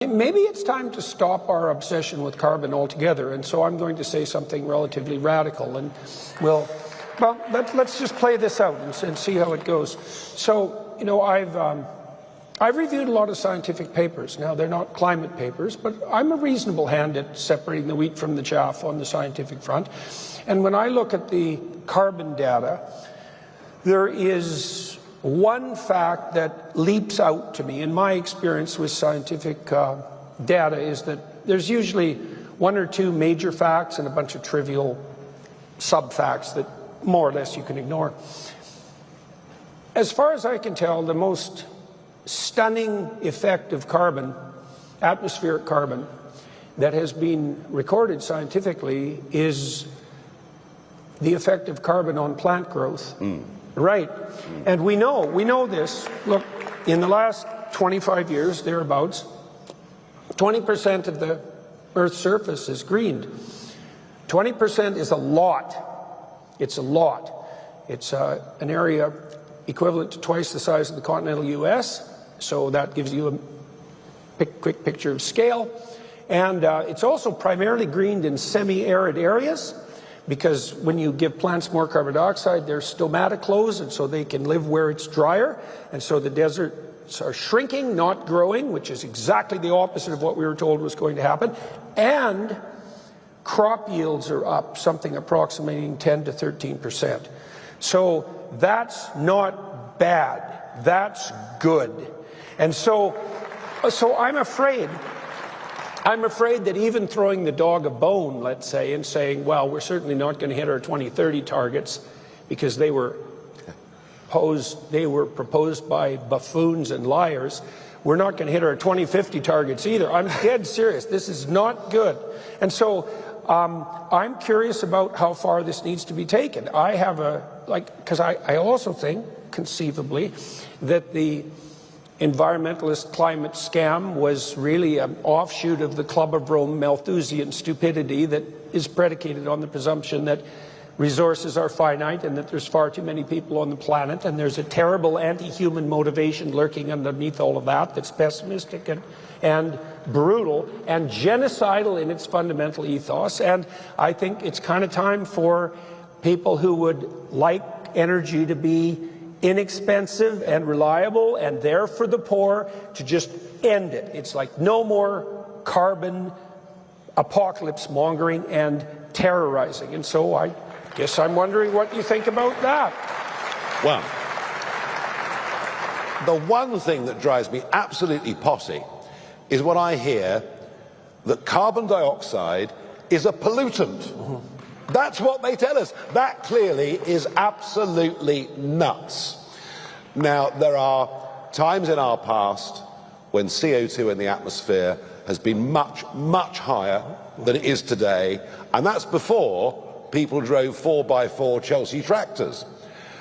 Maybe it's time to stop our obsession with carbon altogether, and so I'm going to say something relatively radical, and let's just play this out and see how it goes. So, you know, I've reviewed a lot of scientific papers. Now, they're not climate papers, but I'm a reasonable hand at separating the wheat from the chaff on the scientific front. And when I look at the carbon data, there is one fact that leaps out to me in my experience with scientific data is that there's usually one or two major facts and a bunch of trivial sub-facts that more or less you can ignore. As far as I can tell, the most stunning effect of carbon, atmospheric carbon, that has been recorded scientifically is the effect of carbon on plant growth. Right. And we know this. Look, in the last 25 years, thereabouts, 20% of the Earth's surface is greened. 20% is a lot. It's a lot. It's an area equivalent to twice the size of the continental U.S., so that gives you a quick picture of scale. And it's also primarily greened in semi-arid areas, because when you give plants more carbon dioxide, their stomata close, and so they can live where it's drier. And so the deserts are shrinking, not growing, which is exactly the opposite of what we were told was going to happen. And crop yields are up, something approximating 10 to 13%. So that's not bad. That's good. And so I'm afraid that even throwing the dog a bone, let's say, and saying, well, we're certainly not going to hit our 2030 targets because they were proposed by buffoons and liars, we're not going to hit our 2050 targets either. I'm dead serious. This is not good. And so I'm curious about how far this needs to be taken. Because I also think, conceivably, that the environmentalist climate scam was really an offshoot of the Club of Rome Malthusian stupidity that is predicated on the presumption that resources are finite and that there's far too many people on the planet, and there's a terrible anti-human motivation lurking underneath all of that that's pessimistic and brutal and genocidal in its fundamental ethos. And I think it's kind of time for people who would like energy to be inexpensive and reliable and there for the poor to just end it. It's like no more carbon apocalypse mongering and terrorizing. And so I guess I'm wondering what you think about that. Well, the one thing that drives me absolutely possy is when I hear that carbon dioxide is a pollutant. That's what they tell us. That clearly is absolutely nuts. Now, there are times in our past when CO2 in the atmosphere has been much, much higher than it is today, and that's before people drove 4x4 Chelsea tractors.